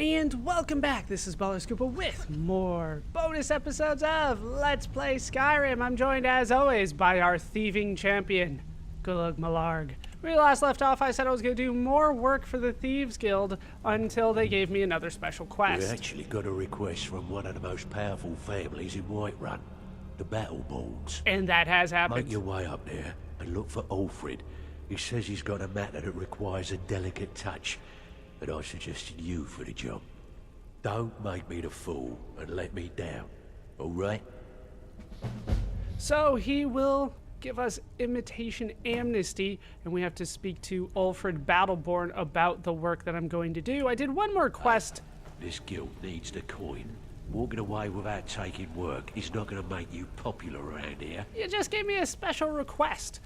And welcome back. This is Baller Scooper with more bonus episodes of Let's Play Skyrim. I'm joined as always by our thieving champion, Gulag Malarg. When we last left off, I said I was going to do more work for the Thieves Guild until they gave me another special quest. We actually got a request from one of the most powerful families in Whiterun, the Battleborns. And that has happened. Make your way up there and look for Ulfrid. He says he's got a matter that requires a delicate touch, and I suggested you for the job. Don't make me the fool and let me down, all right? So he will give us imitation amnesty, and we have to speak to Ulfrid Battleborn about the work that I'm going to do. I did one more quest. This guild needs the coin. Walking away without taking work is not going to make you popular around here. You just gave me a special request.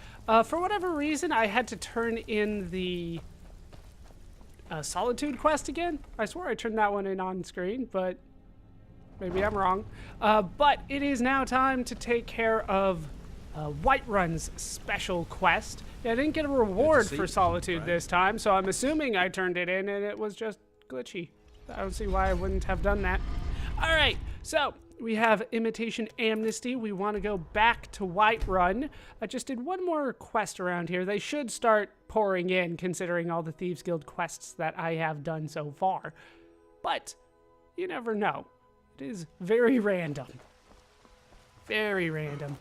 For whatever reason, I had to turn in the Solitude quest again. I swore I turned that one in on screen, but maybe I'm wrong. But it is now time to take care of Whiterun's special quest. Yeah, I didn't get a reward for Solitude this time, so I'm assuming I turned it in and it was just glitchy. I don't see why I wouldn't have done that. All right, so we have imitation amnesty. We want to go back to Whiterun. I just did one more quest around here. They should start pouring in, considering all the Thieves Guild quests that I have done so far. But you never know. It is very random. Very random.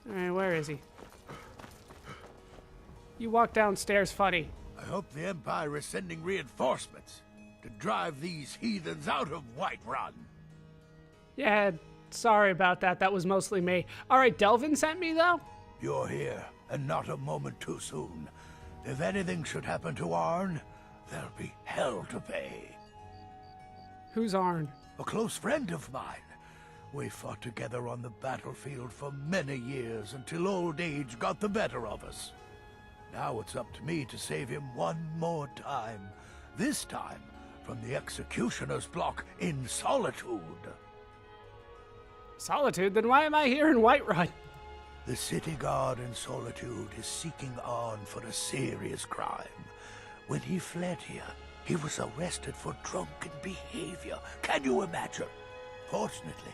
All right, where is he? You walk downstairs funny. I hope the Empire is sending reinforcements to drive these heathens out of Whiterun. Yeah, sorry about that. That was mostly me. All right, Delvin sent me, though? You're here, and not a moment too soon. If anything should happen to Arn, there'll be hell to pay. Who's Arn? A close friend of mine. We fought together on the battlefield for many years until old age got the better of us. Now it's up to me to save him one more time. This time from the executioner's block in Solitude. Solitude? Then why am I here in Whiterun? The city guard in Solitude is seeking Arn for a serious crime. When he fled here, he was arrested for drunken behavior. Can you imagine? Fortunately,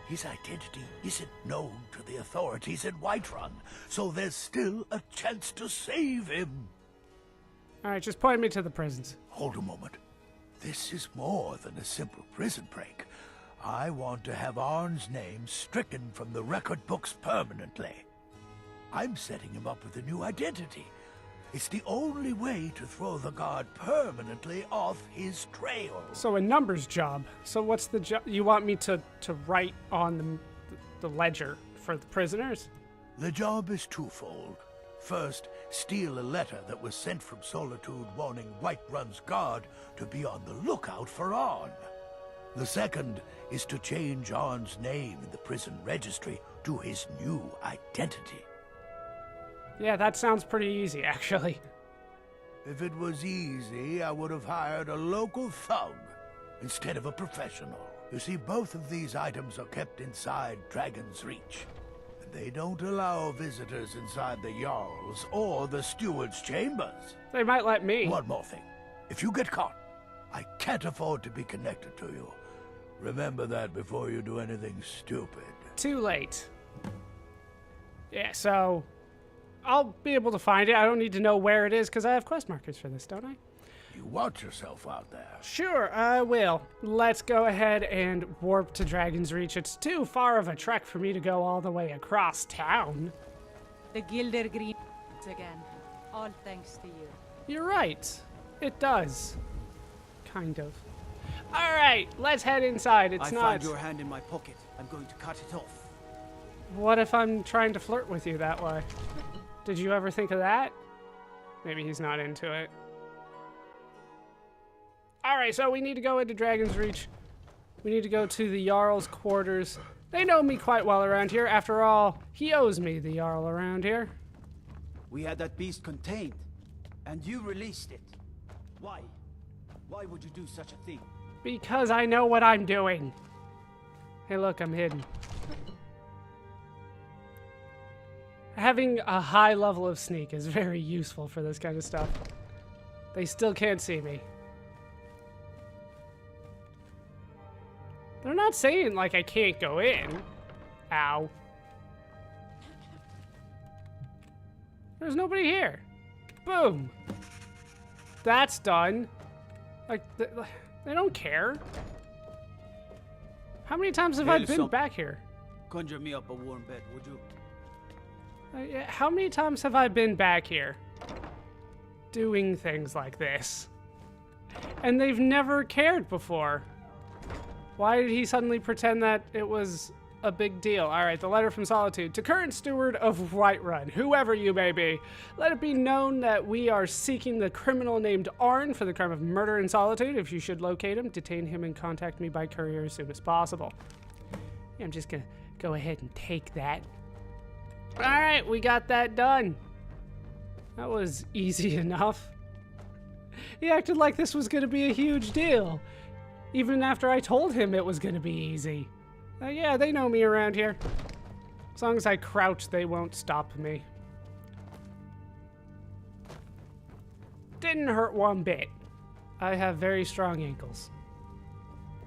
his identity isn't known to the authorities in Whiterun, so there's still a chance to save him. All right, just point me to the prisons. Hold a moment. This is more than a simple prison break. I want to have Arn's name stricken from the record books permanently. I'm setting him up with a new identity. It's the only way to throw the guard permanently off his trail. So a numbers job. So what's the job? You want me to write on the ledger for the prisoners? The job is twofold. First, steal a letter that was sent from Solitude warning Whiterun's guard to be on the lookout for Arn. The second is to change Arn's name in the prison registry to his new identity. Yeah, that sounds pretty easy, actually. If it was easy, I would have hired a local thug instead of a professional. You see, both of these items are kept inside Dragon's Reach. And they don't allow visitors inside the Jarl's or the Steward's chambers. They might let me. One more thing. If you get caught, I can't afford to be connected to you. Remember that before you do anything stupid. Too late. Yeah, so I'll be able to find it. I don't need to know where it is because I have quest markers for this, don't I? You watch yourself out there. Sure, I will. Let's go ahead and warp to Dragon's Reach. It's too far of a trek for me to go all the way across town. The Gilder Green again. All thanks to you. You're right. It does. Kind of. All right, let's head inside. It's not... I found your hand in my pocket. I'm going to cut it off. What if I'm trying to flirt with you that way? Did you ever think of that? Maybe he's not into it. All right, so we need to go into Dragon's Reach. We need to go to the Jarl's quarters. They know me quite well around here. After all, he owes me the Jarl around here. We had that beast contained, and you released it. Why? Why would you do such a thing? Because I know what I'm doing. Hey, look, I'm hidden. Having a high level of sneak is very useful for this kind of stuff. They still can't see me. They're not saying, like, I can't go in. Ow. There's nobody here. Boom. That's done. Like, they don't care. How many times have I been back here? Conjure me up a warm bed, would you? How many times have I been back here doing things like this? And they've never cared before. Why did he suddenly pretend that it was a big deal? All right, the letter from Solitude. To current steward of Whiterun, whoever you may be, let it be known that we are seeking the criminal named Arn for the crime of murder in Solitude. If you should locate him, detain him and contact me by courier as soon as possible. Yeah, I'm just gonna go ahead and take that. All right, we got that done. That was easy enough. He acted like this was gonna be a huge deal, even after I told him it was gonna be easy. Yeah, they know me around here. As long as I crouch, they won't stop me. Didn't hurt one bit. I have very strong ankles.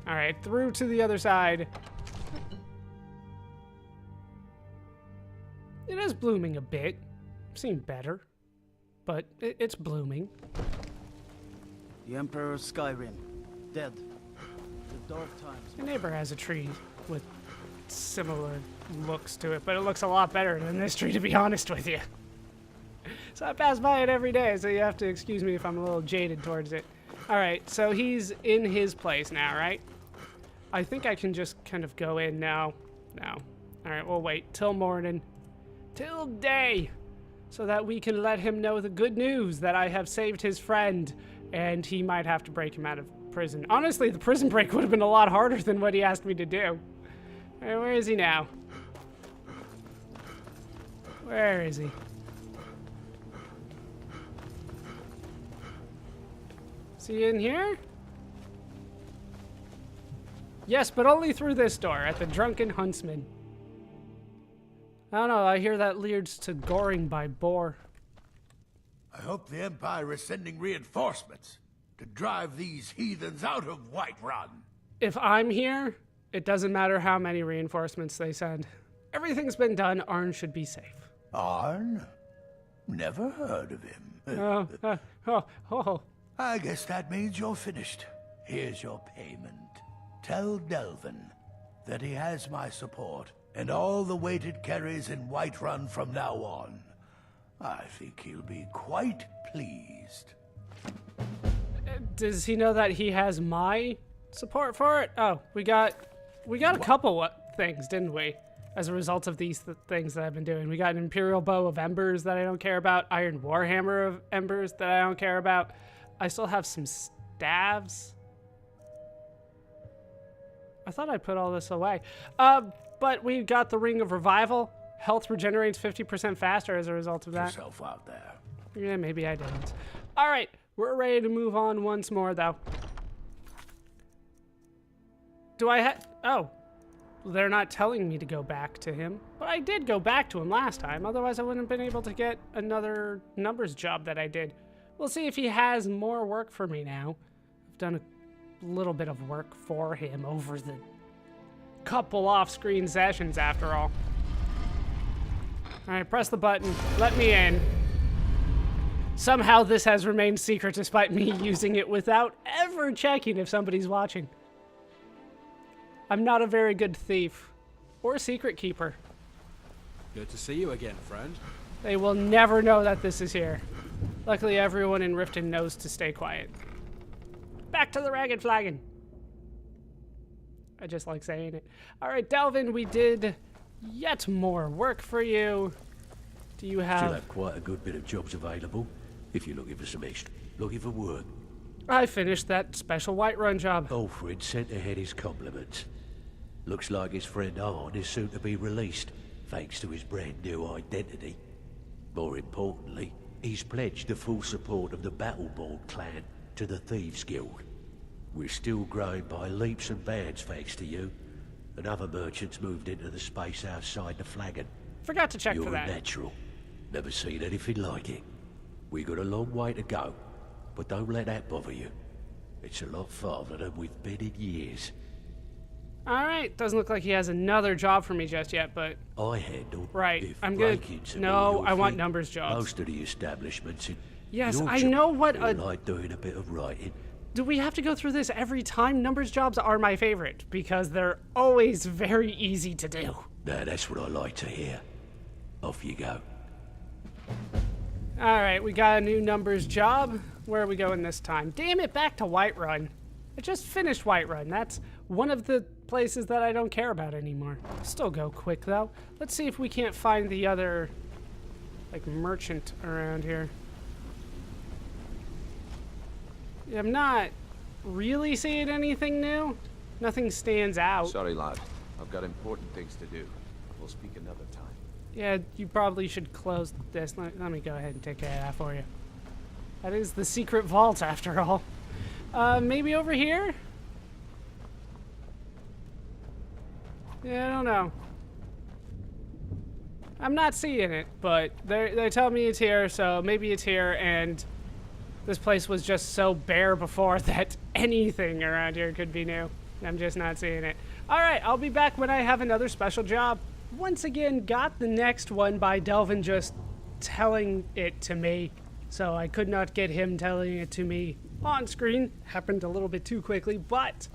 All right, through to the other side. It is blooming a bit. Seen better, but it's blooming. The Emperor of Skyrim, dead. The dark times. My neighbor has a tree with similar looks to it, but it looks a lot better than this tree, to be honest with you. So I pass by it every day, so you have to excuse me if I'm a little jaded towards it. All right, so he's in his place now, right? I think I can just kind of go in now. No. All right, we'll wait till morning. Till day, so that we can let him know the good news that I have saved his friend, and he might have to break him out of prison. Honestly, the prison break would have been a lot harder than what he asked me to do. All right, where is he now? Where is he? Is he in here? Yes, but only through this door, at the Drunken Huntsman. I don't know, I hear that leads to goring by boar. I hope the Empire is sending reinforcements to drive these heathens out of Whiterun. If I'm here, it doesn't matter how many reinforcements they send. Everything's been done, Arn should be safe. Arn? Never heard of him. Oh. I guess that means you're finished. Here's your payment. Tell Delvin that he has my support and all the weighted carries in Whiterun from now on. I think he'll be quite pleased. Does he know that he has my support for it? Oh, we got a couple things, didn't we? As a result of these things that I've been doing. We got an Imperial Bow of Embers that I don't care about, Iron Warhammer of Embers that I don't care about. I still have some staves. I thought I put all this away. But we got the Ring of Revival. Health regenerates 50% faster as a result of that. Yourself out there. Yeah, maybe I didn't. All right, we're ready to move on once more, though. Do I have... Oh. They're not telling me to go back to him. But I did go back to him last time. Otherwise, I wouldn't have been able to get another numbers job that I did. We'll see if he has more work for me now. I've done a little bit of work for him over the couple off-screen sessions, after all. All right, press the button. Let me in. Somehow this has remained secret despite me using it without ever checking if somebody's watching. I'm not a very good thief or secret keeper. Good to see you again, friend. They will never know that this is here. Luckily, everyone in Riften knows to stay quiet. Back to the Ragged Flagon. I just like saying it. All right, Delvin, we did yet more work for you. Do you have... Still have quite a good bit of jobs available, if you're looking for some extra. Looking for work. I finished that special Whiterun job. Alfred sent ahead his compliments. Looks like his friend Arn is soon to be released, thanks to his brand new identity. More importantly, he's pledged the full support of the Battleborn clan to the Thieves Guild. We're still growing by leaps and bounds thanks to you, and other merchants moved into the space outside the flagon. Forgot to check You're for that. You're a natural. Never seen anything like it. We got a long way to go, but don't let that bother you. It's a lot farther than we've been in years. Alright, doesn't look like he has another job for me just yet, but... I handle... Right, if I'm good. break-ins No, are all your I want thing, numbers jobs. Most of the establishments in Yes, I Yorkshire know what feel a... like doing a bit of writing. Do we have to go through this every time? Numbers jobs are my favorite, because they're always very easy to do. Now, that's what I like to hear. Off you go. Alright, we got a new numbers job. Where are we going this time? Damn it, back to Whiterun. I just finished Whiterun. That's one of the places that I don't care about anymore. Still go quick, though. Let's see if we can't find the other, like, merchant around here. Yeah, I'm not really seeing anything new. Nothing stands out. Sorry, lad. I've got important things to do. We'll speak another time. Yeah, you probably should close this. Let me go ahead and take care of that for you. That is the secret vault, after all. Maybe over here? Yeah, I don't know. I'm not seeing it, but they tell me it's here, so maybe it's here, and this place was just so bare before that anything around here could be new. I'm just not seeing it. Alright, I'll be back when I have another special job. Once again, got the next one by Delvin just telling it to me, so I could not get him telling it to me on screen. Happened a little bit too quickly, but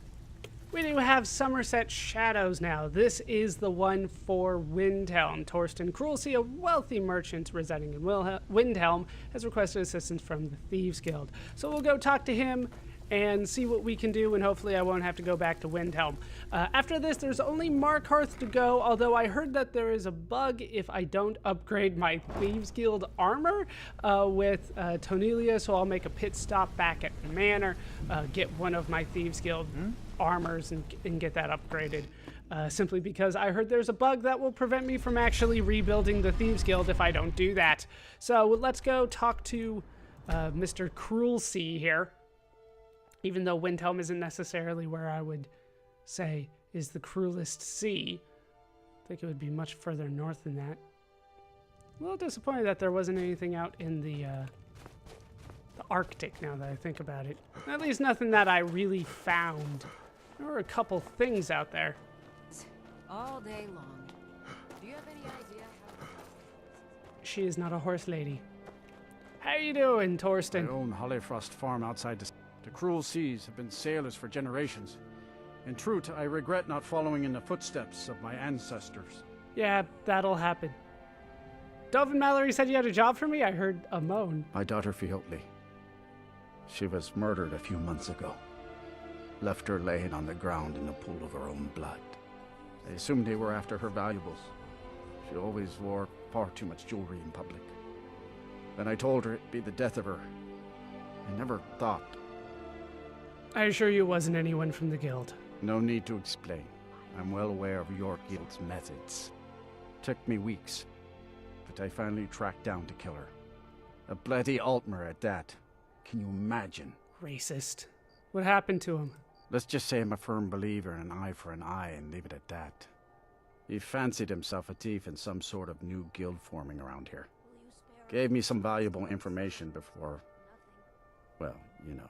we do have Somerset Shadows now. This is the one for Windhelm. Torsten Cruelty, a wealthy merchant residing in Windhelm, has requested assistance from the Thieves Guild. So we'll go talk to him and see what we can do, and hopefully I won't have to go back to Windhelm. After this, there's only Markarth to go, although I heard that there is a bug if I don't upgrade my Thieves Guild armor with Tonelia, so I'll make a pit stop back at the manor, get one of my Thieves Guild armors and get that upgraded. Simply because I heard there's a bug that will prevent me from actually rebuilding the Thieves Guild if I don't do that. So let's go talk to Mr. Cruelty here. Even though Windhelm isn't necessarily where I would say is the cruelest sea. I think it would be much further north than that. A little disappointed that there wasn't anything out in the Arctic, now that I think about it. At least nothing that I really found. There were a couple things out there. All day long. Do you have any idea how... She is not a horse lady. How you doing, I Torsten? own Hollyfrost Farm outside the cruel seas have been sailors for generations. In truth, I regret not following in the footsteps of my ancestors. Yeah, that'll happen. Delvin Mallory said you had a job for me? I heard a moan. My daughter Fiotli. She was murdered a few months ago. Left her laying on the ground in a pool of her own blood. I assumed they were after her valuables. She always wore far too much jewelry in public. Then I told her it'd be the death of her. I never thought. I assure you it wasn't anyone from the guild. No need to explain. I'm well aware of your guild's methods. Took me weeks, but I finally tracked down to kill her. A bloody Altmer at that. Can you imagine? Racist. What happened to him? Let's just say I'm a firm believer in an eye for an eye and leave it at that. He fancied himself a thief in some sort of new guild forming around here. Gave me some valuable information before, well, you know.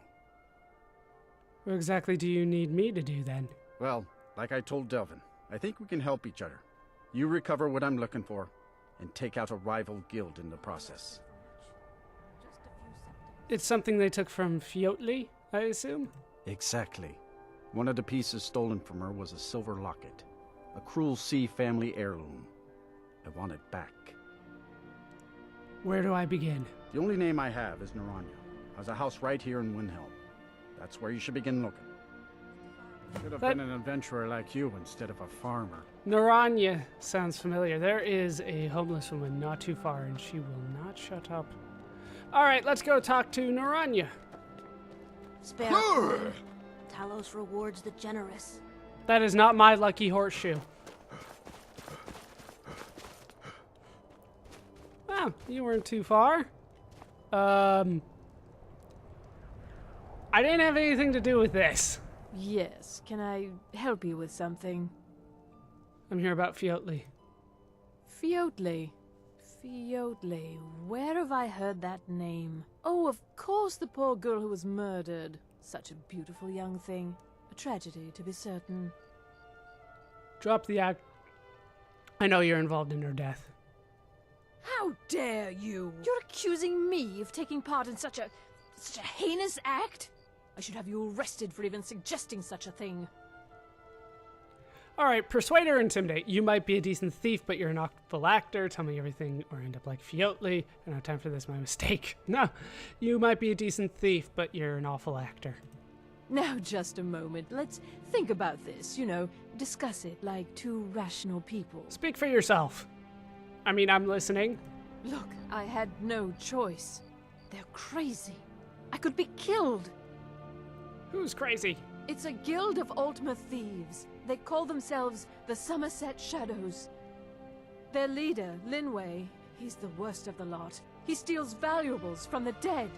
What exactly do you need me to do then? Well, like I told Delvin, I think we can help each other. You recover what I'm looking for, and take out a rival guild in the process. It's something they took from Fiotli, I assume? Exactly. One of the pieces stolen from her was a silver locket. A Cruel Sea family heirloom. I want it back. Where do I begin? The only name I have is Naranya. Has a house right here in Windhelm. That's where you should begin looking. Should have been an adventurer like you instead of a farmer. Naranya sounds familiar. There is a homeless woman not too far, and she will not shut up. All right, let's go talk to Naranya. Spare. Talos rewards the generous. That is not my lucky horseshoe. Wow, you weren't too far. I didn't have anything to do with this. Yes, can I help you with something? I'm here about Fiotli. Fiotli. Fiotli. Where have I heard that name? Oh, of course, the poor girl who was murdered. Such a beautiful young thing. A tragedy, to be certain. Drop the act. I know you're involved in her death. How dare you? You're accusing me of taking part in such a heinous act? I should have you arrested for even suggesting such a thing. Alright, persuade or intimidate. You might be a decent thief, but you're an awful actor. Tell me everything or end up like Fiotley. I don't have time for this, my mistake. No, you might be a decent thief, but you're an awful actor. Now just a moment. Let's think about this, you know, discuss it like two rational people. Speak for yourself. I mean, I'm listening. Look, I had no choice. They're crazy. I could be killed. Who's crazy? It's a guild of Ultima thieves. They call themselves the Somerset Shadows. Their leader, Linway, he's the worst of the lot. He steals valuables from the dead.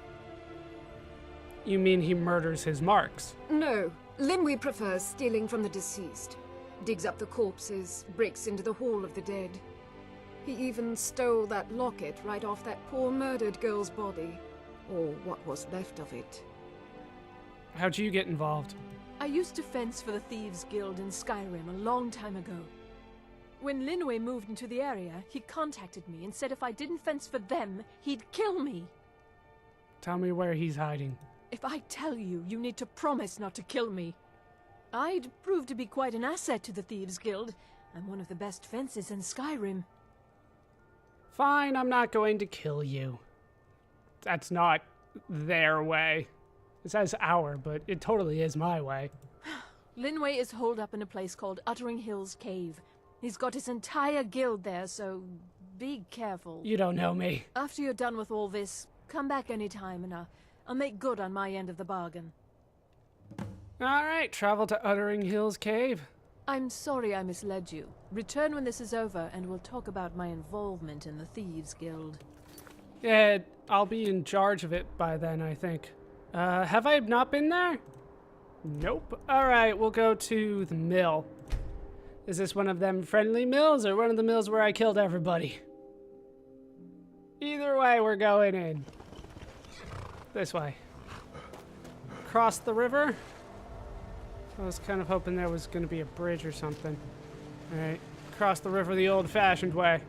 You mean he murders his marks? No, Linway prefers stealing from the deceased. Digs up the corpses, breaks into the Hall of the Dead. He even stole that locket right off that poor murdered girl's body. Or what was left of it. How'd you get involved? I used to fence for the Thieves Guild in Skyrim a long time ago. When Linway moved into the area, he contacted me and said if I didn't fence for them, he'd kill me. Tell me where he's hiding. If I tell you, you need to promise not to kill me. I'd prove to be quite an asset to the Thieves Guild. I'm one of the best fences in Skyrim. Fine, I'm not going to kill you. That's not their way. It says our, but it totally is my way. Linway is holed up in a place called Uttering Hills Cave. He's got his entire guild there, so be careful. You don't know me. After you're done with all this, come back anytime and I'll make good on my end of the bargain. Alright, travel to Uttering Hills Cave. I'm sorry I misled you. Return when this is over and we'll talk about my involvement in the Thieves Guild. Yeah, I'll be in charge of it by then, I think. Have I not been there? Nope. Alright, we'll go to the mill. Is this one of them friendly mills or one of the mills where I killed everybody? Either way, we're going in. This way. Cross the river. I was kind of hoping there was going to be a bridge or something. Alright, cross the river the old-fashioned way.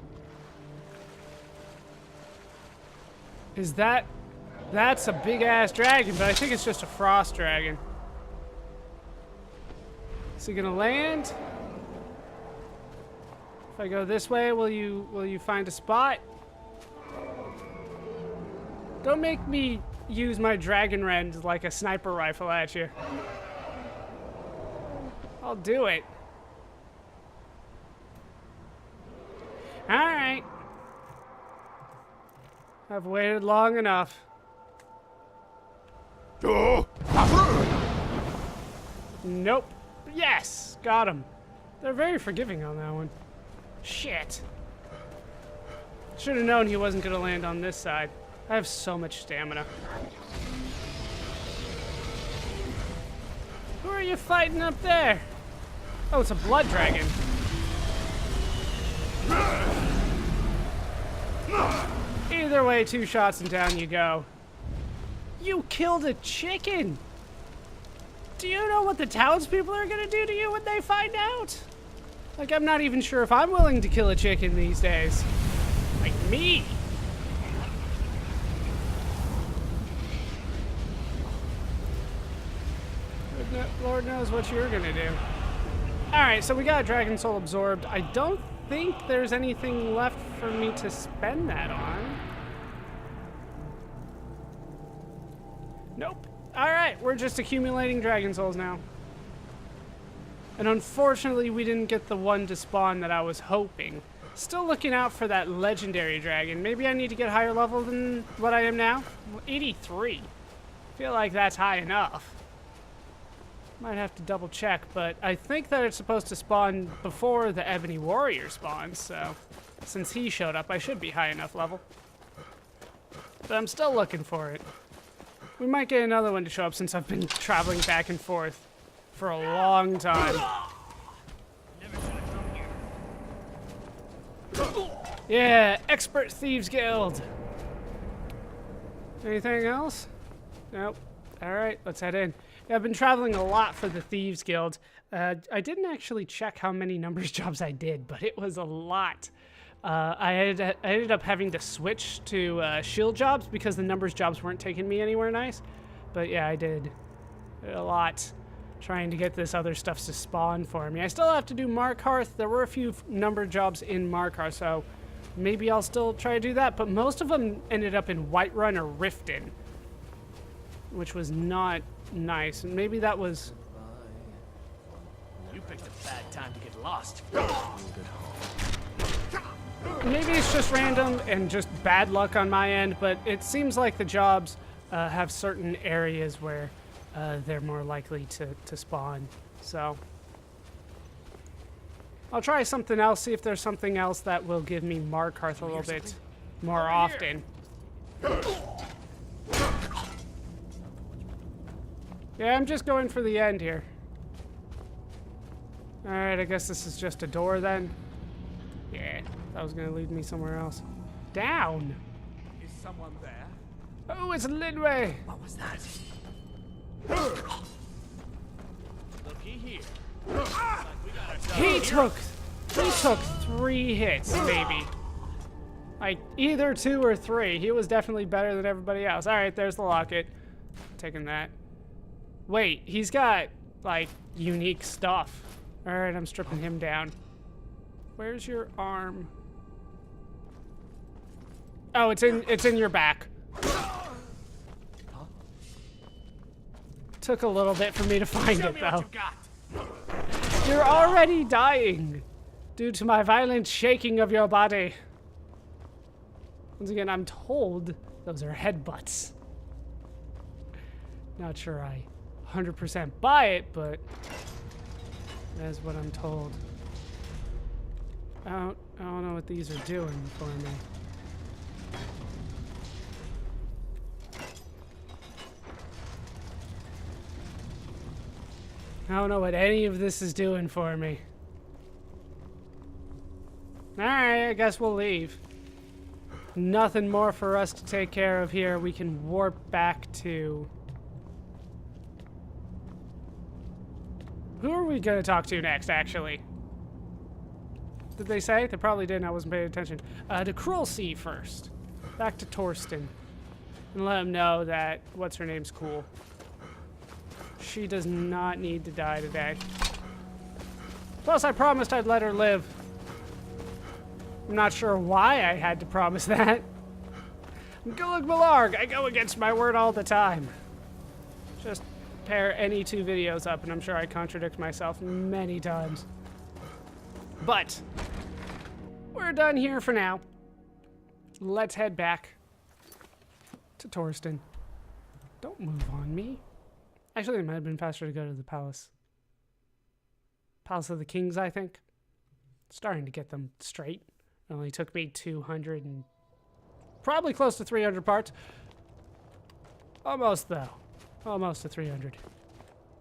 Is that... That's a big-ass dragon, but I think it's just a frost dragon. Is he gonna land? If I go this way, will you find a spot? Don't make me use my dragon rend like a sniper rifle at you. I'll do it. Alright. I've waited long enough. Nope. Yes! Got him. They're very forgiving on that one. Shit. Should have known he wasn't going to land on this side. I have so much stamina. Who are you fighting up there? Oh, it's a blood dragon. Either way, 2 shots and down you go. You killed a chicken! Do you know what the townspeople are gonna do to you when they find out? Like, I'm not even sure if I'm willing to kill a chicken these days. Like me! Lord knows what you're gonna do. Alright, so we got Dragon Soul absorbed. I don't think there's anything left for me to spend that on. Nope. Alright, we're just accumulating Dragon Souls now. And unfortunately, we didn't get the one to spawn that I was hoping. Still looking out for that legendary dragon. Maybe I need to get higher level than what I am now? 83. I feel like that's high enough. Might have to double check, but I think that it's supposed to spawn before the Ebony Warrior spawns, so since he showed up, I should be high enough level. But I'm still looking for it. We might get another one to show up since I've been traveling back and forth for a long time. Yeah, Expert Thieves Guild. Anything else? Nope. Alright, let's head in. I've been traveling a lot for the Thieves Guild. I didn't actually check how many numbers jobs I did, but it was a lot. I ended up having to switch to shield jobs because the numbers jobs weren't taking me anywhere nice. But yeah, I did a lot trying to get this other stuff to spawn for me. I still have to do Markarth. There were a few number jobs in Markarth, so maybe I'll still try to do that. But most of them ended up in Whiterun or Riften, which was not nice. And maybe that was... You picked a bad time to get lost. Maybe it's just random and just bad luck on my end, but it seems like the jobs have certain areas where they're more likely to spawn. So I'll try something else, see if there's something else that will give me Markarth a little bit more often. Yeah, I'm just going for the end here. Alright, I guess this is just a door then. Yeah, that was gonna lead me somewhere else. Down! Is someone there? Oh, it's Linway! What was that? Looky here. He took 3 hits, maybe. Like, either 2 or 3. He was definitely better than everybody else. Alright, there's the locket. Taking that. Wait, he's got, like, unique stuff. Alright, I'm stripping him down. Where's your arm? Oh, it's in your back. Took a little bit for me to find it, though. You're already dying due to my violent shaking of your body. Once again, I'm told those are headbutts. Not sure I 100% buy it, but that's what I'm told. I don't know what these are doing for me. I don't know what any of this is doing for me. Alright, I guess we'll leave. Nothing more for us to take care of here. We can warp back to... Who are we gonna talk to next, actually? Did they say? They probably didn't. I wasn't paying attention. To Cruel Sea first. Back to Torsten. And let him know that what's-her-name's cool. She does not need to die today. Plus, I promised I'd let her live. I'm not sure why I had to promise that. I'm Gulag Malarg. I go against my word all the time. Just pair any 2 videos up, and I'm sure I contradict myself many times. But we're done here for now. Let's head back to Torsten. Don't move on me. Actually, it might have been faster to go to the palace. Palace of the Kings, I think. Starting to get them straight. It only took me 200 and probably close to 300 parts. Almost, though. Almost to 300.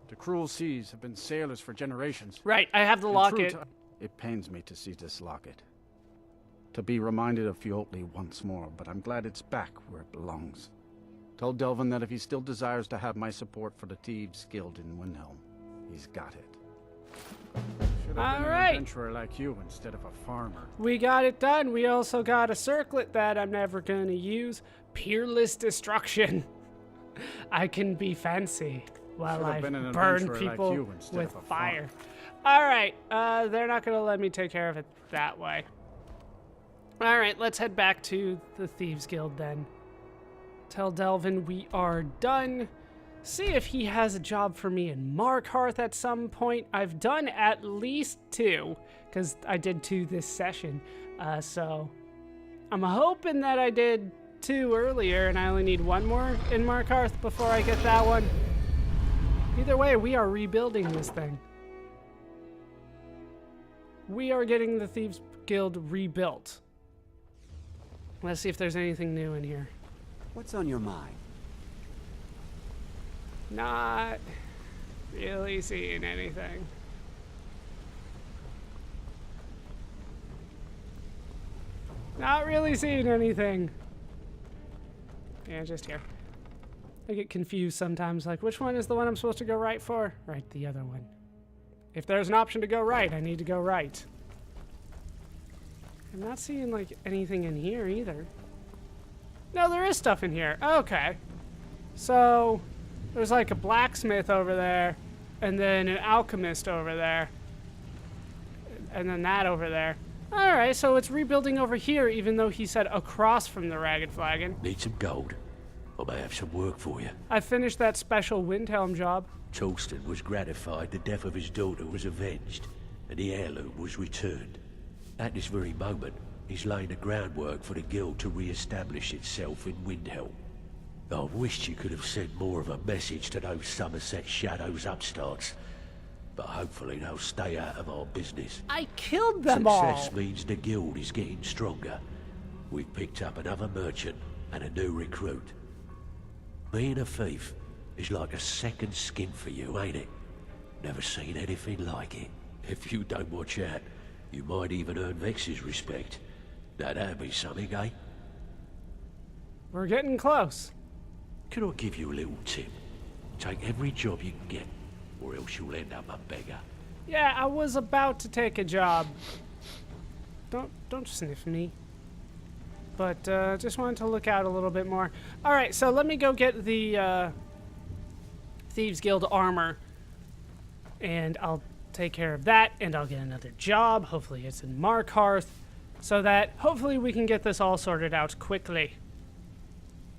The cruel seas have been sailors for generations. Right, I have the locket. It pains me to see this locket. To be reminded of Fjotli once more, but I'm glad it's back where it belongs. Tell Delvin that if he still desires to have my support for the Thieves Guild in Windhelm, he's got it. Should have been an adventurer like you instead of a farmer. We got it done. We also got a circlet that I'm never going to use. Peerless Destruction. I can be fancy while I burn people like with fire. Alright, they're not going to let me take care of it that way. Alright, let's head back to the Thieves Guild then. Tell Delvin we are done. See if he has a job for me in Markarth at some point. I've done at least 2, because I did 2 this session. So I'm hoping that I did 2 earlier, and I only need 1 more in Markarth before I get that one. Either way, we are rebuilding this thing. We are getting the Thieves Guild rebuilt. Let's see if there's anything new in here. What's on your mind? Not really seeing anything. Not really seeing anything. Yeah, just here. I get confused sometimes, like, which one is the one I'm supposed to go right for? Right, the other one. If there's an option to go right, I need to go right. I'm not seeing, like, anything in here either. No, there is stuff in here. Okay. So, there's, like, a blacksmith over there, and then an alchemist over there, and then that over there. Alright, so it's rebuilding over here, even though he said across from the Ragged Flagon. Need some gold? I may have some work for you. I finished that special Windhelm job. Torsten was gratified the death of his daughter was avenged, and the heirloom was returned. At this very moment, he's laying the groundwork for the guild to re-establish itself in Windhelm. I wished you could have sent more of a message to those Somerset Shadows upstarts, but hopefully they'll stay out of our business. I killed them all! Success means the guild is getting stronger. We've picked up another merchant and a new recruit. Being a thief is like a second skin for you, ain't it? Never seen anything like it. If you don't watch out, you might even earn Vex's respect. Now that'd be something, eh? We're getting close. Can I give you a little tip? Take every job you can get, or else you'll end up a beggar. Yeah, I was about to take a job. Don't sniff me. But just wanted to look out a little bit more. Alright, so let me go get the Thieves Guild armor. And I'll take care of that, and I'll get another job. Hopefully it's in Markarth, so that hopefully we can get this all sorted out quickly.